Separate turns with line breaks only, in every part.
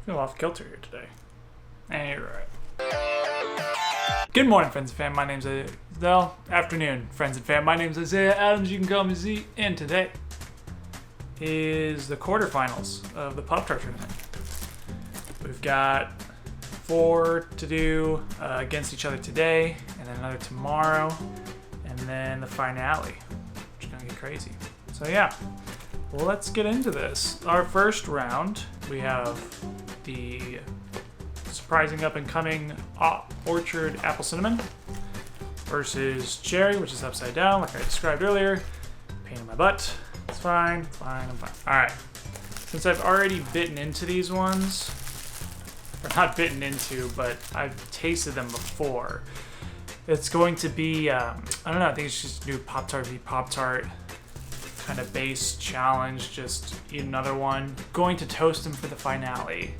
Feel off kilter here today. Hey, you're right. Good morning, friends and fam. My name's Well, afternoon, friends and fam. My name's Isaiah Adams. You can call me Z. And today is the quarterfinals of the Poptart tournament. We've got 4 to do against each other today, and then another tomorrow, and then the finale, which is gonna get crazy. So yeah, let's get into this. Our first round, we have the surprising up-and-coming Orchard Apple Cinnamon versus Cherry, which is upside down, like I described earlier. Pain in my butt. It's fine, I'm fine. All right. Since I've already bitten into these ones, or not bitten into, but I've tasted them before, it's going to be, I don't know, I think it's just new Poptart v Poptart kind of base challenge, just eat another one. Going to toast them for the finale,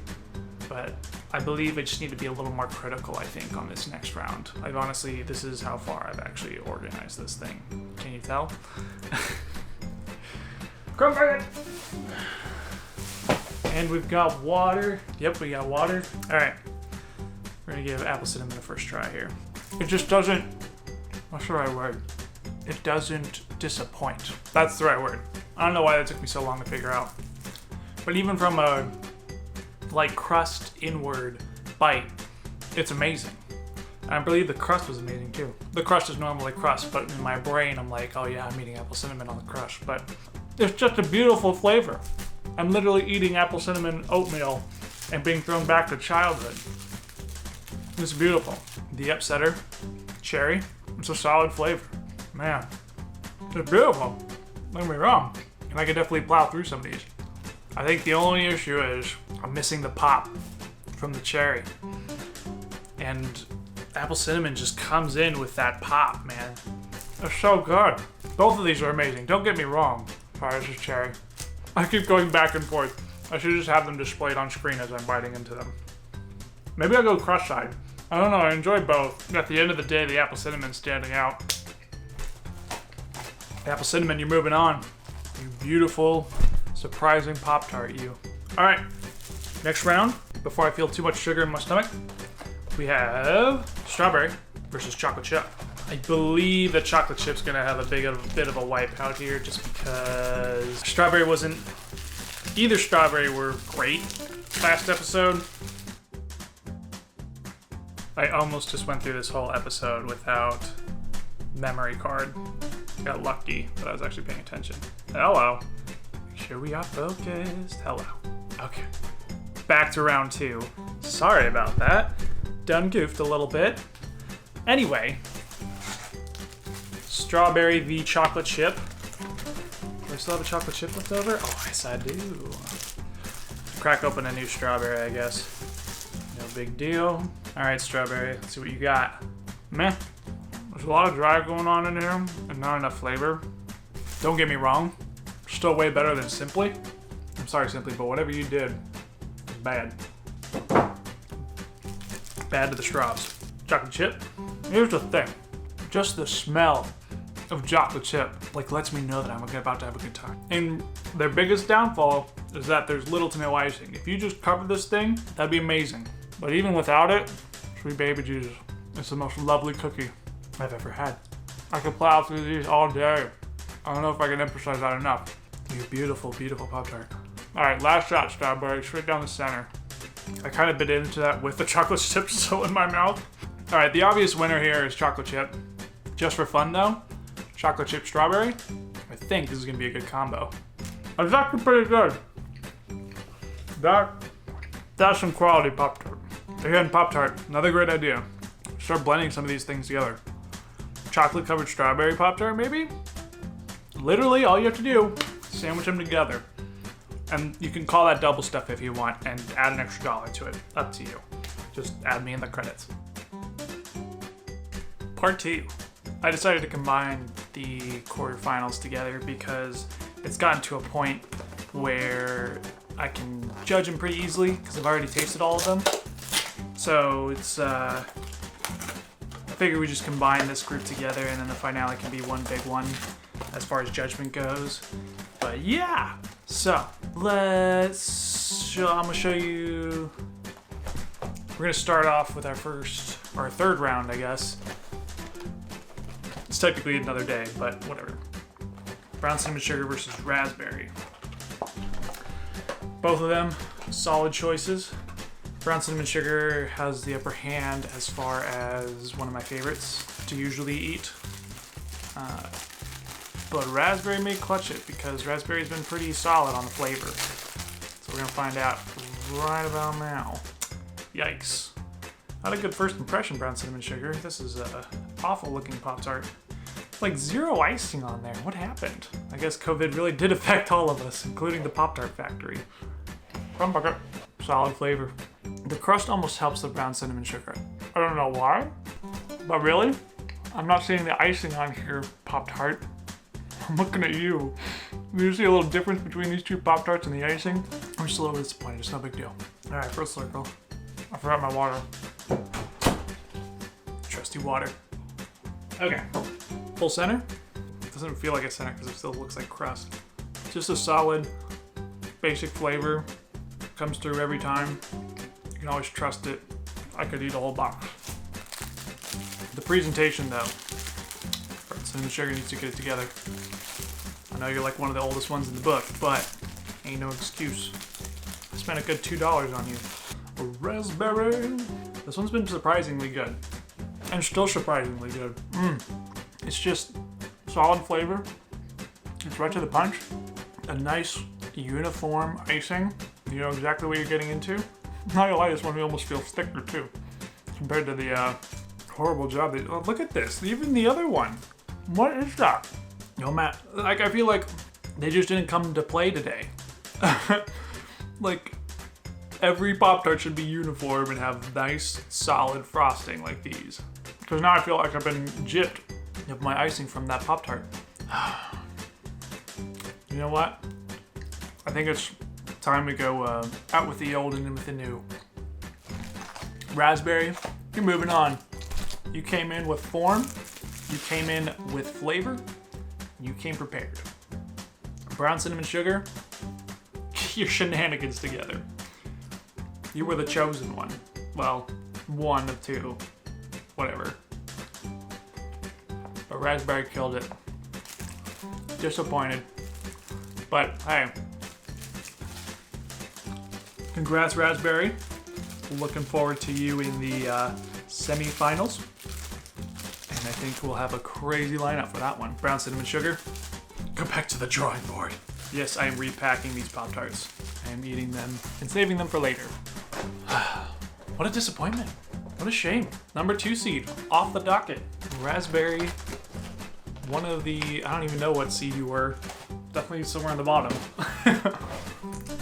but I believe I just need to be a little more critical, I think, on this next round. Like, honestly, this is how far I've actually organized this thing. Can you tell? Come back! And we've got water. Yep, we got water. All right, we're gonna give apple cinnamon the first try here. It just doesn't, what's the right word? It doesn't disappoint. That's the right word. I don't know why that took me so long to figure out. But even from a like crust inward bite, it's amazing. And I believe the crust was amazing too. The crust is normally crust, but in my brain I'm like, oh yeah, I'm eating apple cinnamon on the crust. But it's just a beautiful flavor. I'm literally eating apple cinnamon oatmeal and being thrown back to childhood. It's beautiful. The upsetter, cherry, it's a solid flavor. Man, it's beautiful. Don't get me wrong. And I could definitely plow through some of these. I think the only issue is I'm missing the pop from the cherry. And apple cinnamon just comes in with that pop, man. It's so good. Both of these are amazing. Don't get me wrong. Sorry, this is cherry. I keep going back and forth. I should just have them displayed on screen as I'm biting into them. Maybe I'll go crust side. I don't know, I enjoy both. At the end of the day, the apple cinnamon's standing out. Apple cinnamon, you're moving on. You beautiful, surprising Pop-Tart, you. All right, next round, before I feel too much sugar in my stomach, we have strawberry versus chocolate chip. I believe that chocolate chip's gonna have a bit of a wipeout here, just because either strawberry were great last episode. I almost just went through this whole episode without memory card. Got lucky, but I was actually paying attention. Hello. Make sure we are focused. Hello. Okay. Back to round 2. Sorry about that. Done goofed a little bit. Anyway. Strawberry v chocolate chip. Do I still have a chocolate chip left over? Oh, yes I do. Crack open a new strawberry, I guess. No big deal. Alright, strawberry. Let's see what you got. Meh. There's a lot of dry going on in here and not enough flavor. Don't get me wrong. Still way better than Simply. I'm sorry, Simply, but whatever you did was bad. Bad to the straws. Chocolate chip. Here's the thing. Just the smell of chocolate chip like lets me know that I'm about to have a good time. And their biggest downfall is that there's little to no icing. If you just cover this thing, that'd be amazing. But even without it, sweet baby Jesus, it's the most lovely cookie I've ever had. I could plow through these all day. I don't know if I can emphasize that enough. You beautiful, beautiful Pop-Tart. All right, last shot, strawberry, straight down the center. I kind of bit into that with the chocolate chip still in my mouth. All right, the obvious winner here is chocolate chip. Just for fun though, chocolate chip strawberry, I think this is gonna be a good combo. It's actually pretty good. That's some quality Pop-Tart. Again, Pop-Tart, another great idea. Start blending some of these things together. Chocolate covered strawberry Pop-Tart maybe? Literally all you have to do, sandwich them together. And you can call that double stuff if you want and add an extra $1 to it. Up to you. Just add me in the credits. Part 2. I decided to combine the quarterfinals together because it's gotten to a point where I can judge them pretty easily because I've already tasted all of them. So it's, I figure we just combine this group together and then the finale can be one big one as far as judgment goes. But yeah, so let's I'm gonna show you. We're gonna start off with our third round, I guess. It's technically another day, but whatever. Brown cinnamon sugar versus raspberry. Both of them solid choices. Brown cinnamon sugar has the upper hand as far as one of my favorites to usually eat. But raspberry may clutch it because raspberry's been pretty solid on the flavor. So we're gonna find out right about now. Yikes. Not a good first impression, brown cinnamon sugar. This is a awful looking Poptart. Like 0 icing on there. What happened? I guess COVID really did affect all of us, including the Poptart factory. Crumb bucket. Solid flavor. The crust almost helps the brown cinnamon sugar. I don't know why, but really? I'm not seeing the icing on here, Poptart. I'm looking at you. Do you see a little difference between these two Pop-Tarts and the icing? I'm just a little disappointed. It's no big deal. All right, first circle. I forgot my water. Trusty water. Okay. Full center. Doesn't feel like a center because it still looks like crust. Just a solid, basic flavor. Comes through every time. You can always trust it. I could eat a whole box. The presentation, though. Cinnamon sugar needs to get it together. I know you're like one of the oldest ones in the book, but ain't no excuse. I spent a good $2 on you. A raspberry. This one's been surprisingly good. And still surprisingly good. It's just solid flavor. It's right to the punch. A nice uniform icing. You know exactly what you're getting into. Not gonna lie, this one almost feels thicker too. Compared to the horrible job they... Oh, look at this. Even the other one. What is that? Yo, Matt, like, I feel like they just didn't come to play today. Like, every Pop-Tart should be uniform and have nice, solid frosting like these. Because now I feel like I've been gypped of my icing from that Pop-Tart. You know what? I think it's time to go out with the old and in with the new. Raspberry, you're moving on. You came in with form. You came in with flavor. You came prepared. Brown cinnamon sugar, your shenanigans together. You were the chosen one. Well, one of two. Whatever. But raspberry killed it. Disappointed. But hey. Congrats, raspberry. Looking forward to you in the semi-finals. And I think we'll have a crazy lineup for that one. Brown cinnamon sugar. Go back to the drawing board. Yes, I am repacking these Pop-Tarts. I am eating them and saving them for later. What a disappointment. What a shame. Number 2 seed, off the docket. Raspberry, one of the, I don't even know what seed you were. Definitely somewhere on the bottom.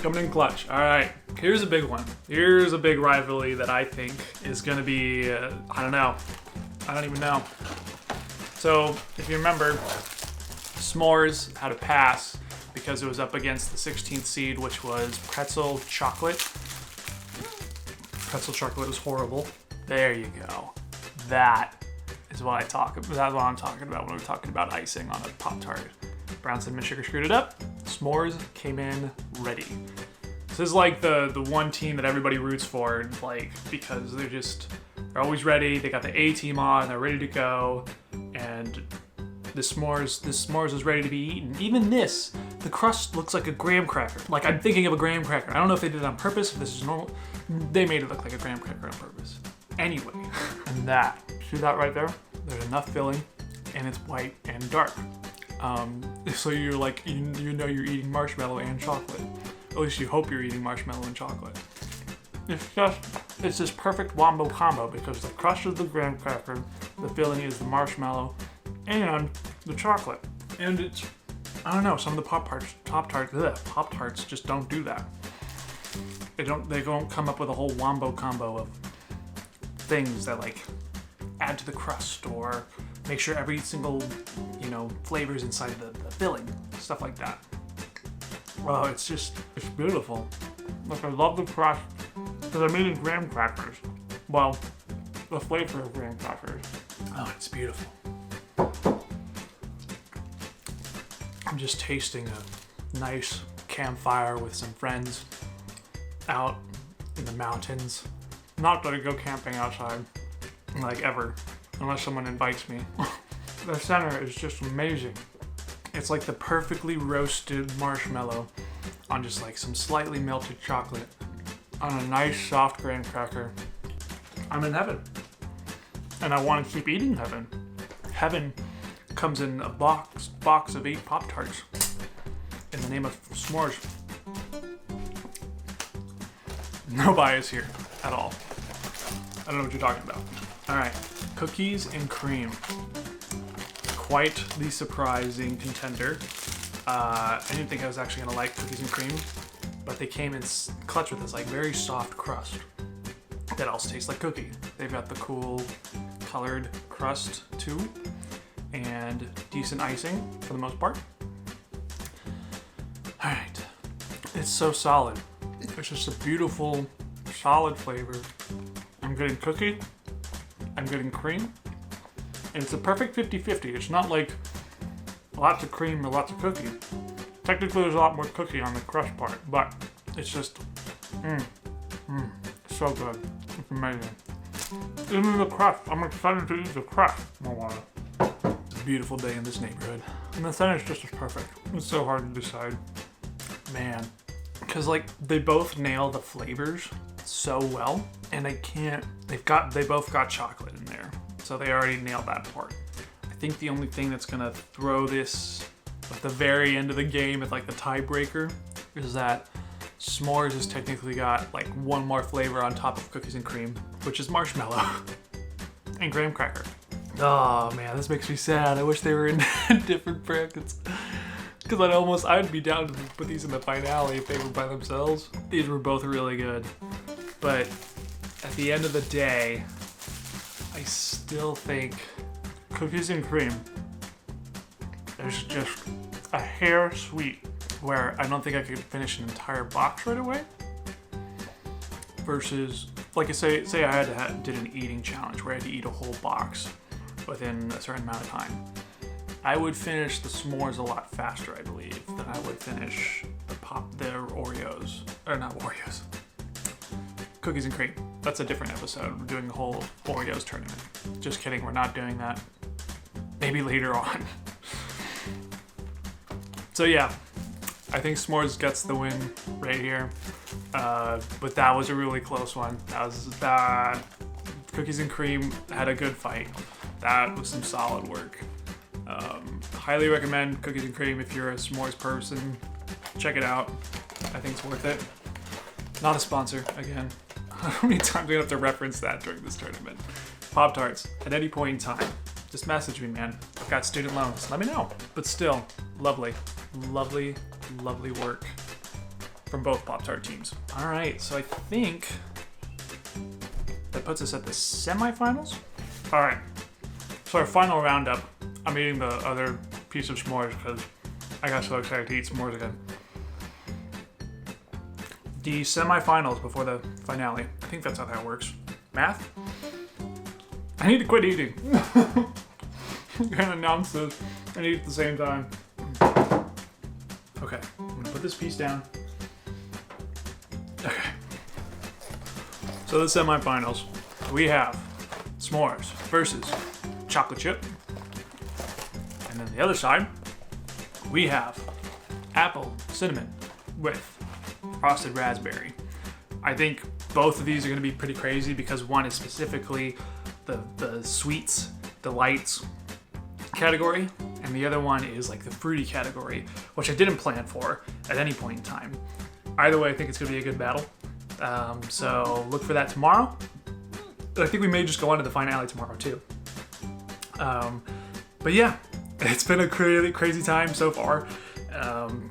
Coming in clutch. All right, here's a big one. Here's a big rivalry that I think is gonna be, I don't know. I don't even know. So, if you remember, S'mores had a pass because it was up against the 16th seed, which was pretzel chocolate. Pretzel chocolate is horrible. There you go. That is what that's what I'm talking about when we're talking about icing on a Pop-Tart. Brown cinnamon sugar screwed it up. S'mores came in ready. This is like the one team that everybody roots for, like, because they're always ready. They got the A team on, they're ready to go, and the s'mores is ready to be eaten. Even this, the crust looks like a graham cracker. Like, I'm thinking of a graham cracker. I don't know if they did it on purpose, if this is normal. They made it look like a graham cracker on purpose. Anyway, and that, see that right there? There's enough filling, and it's white and dark. So you're like, you know you're eating marshmallow and chocolate. At least you hope you're eating marshmallow and chocolate. It's this perfect wombo combo because the crust is the graham cracker, the filling is the marshmallow, and the chocolate. And it's, I don't know, some of the Pop-Tarts just don't do that. They don't come up with a whole wombo combo of things that like add to the crust or make sure every single, flavor's inside the filling, stuff like that. Well, it's beautiful. Like, I love the crust because I'm eating graham crackers. Well, the flavor of graham crackers. Oh, it's beautiful. I'm just tasting a nice campfire with some friends. out in the mountains. Not that I go camping outside, like ever, unless someone invites me. The center is just amazing. It's like the perfectly roasted marshmallow on just like some slightly melted chocolate on a nice soft graham cracker. I'm in heaven. And I want to keep eating heaven. Heaven comes in a box of 8 Pop-Tarts in the name of s'mores. No bias here at all. I don't know what you're talking about. All right, cookies and cream. Quite the surprising contender. I didn't think I was actually gonna like cookies and cream, but they came in clutch with this like very soft crust that also tastes like cookie. They've got the cool colored crust too, and decent icing for the most part. All right, it's so solid. It's just a beautiful, solid flavor. I'm getting cookie, I'm getting cream, and it's a perfect 50-50. It's not like lots of cream or lots of cookie. Technically, there's a lot more cookie on the crust part, but it's just, so good. It's amazing. Even the crust, I'm excited to eat the crust. It's a beautiful day in this neighborhood. And the center's just as perfect. It's so hard to decide. Man. Because like, they both nail the flavors so well, and they both got chocolate in there. So they already nailed that part. I think the only thing that's gonna throw this at the very end of the game at like the tiebreaker is that s'mores has technically got like one more flavor on top of cookies and cream, which is marshmallow and graham cracker. Oh man, this makes me sad. I wish they were in different brackets. Because I'd be down to put these in the finale if they were by themselves. These were both really good. But at the end of the day, I still think cookies and cream is just a hair sweet, where I don't think I could finish an entire box right away. Versus, like I say I did an eating challenge where I had to eat a whole box within a certain amount of time. I would finish the s'mores a lot faster, I believe, than I would finish the Oreos. Or not Oreos. Cookies and cream. That's a different episode. We're doing a whole Oreos tournament. Just kidding, we're not doing that. Maybe later on. So yeah, I think s'mores gets the win right here. But that was a really close one. Cookies and cream had a good fight. That was some solid work. Highly recommend cookies and cream if you're a s'mores person. Check it out. I think it's worth it. Not a sponsor, again. How many times are we gonna have to reference that during this tournament? Pop-Tarts, at any point in time, just message me, man. I've got student loans, let me know. But still, lovely, lovely, lovely work from both Pop-Tart teams. All right, so I think that puts us at the semifinals. All right, so our final roundup. I'm eating the other piece of s'mores because I got so excited to eat s'mores again. The semifinals before the finale. I think that's how that works. Math? I need to quit eating. I'm gonna announce this and eat at the same time. Okay, I'm gonna put this piece down. Okay. So the semifinals. We have s'mores versus chocolate chip. And then the other side, we have apple cinnamon with frosted raspberry. I think both of these are going to be pretty crazy because one is specifically the sweets, delights category, and the other one is like the fruity category, which I didn't plan for at any point in time. Either way, I think it's going to be a good battle. So look for that tomorrow. I think we may just go on to the finale tomorrow too. But yeah, it's been a really crazy time so far.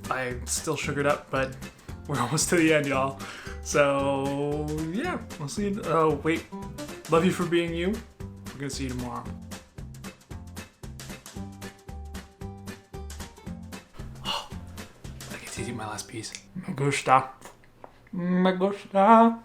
I'm still sugared up, but we're almost to the end, y'all. So yeah, we'll see you. Oh wait, love you for being you. We're gonna see you tomorrow. I get to eat my last piece. Me gusta. Me gusta.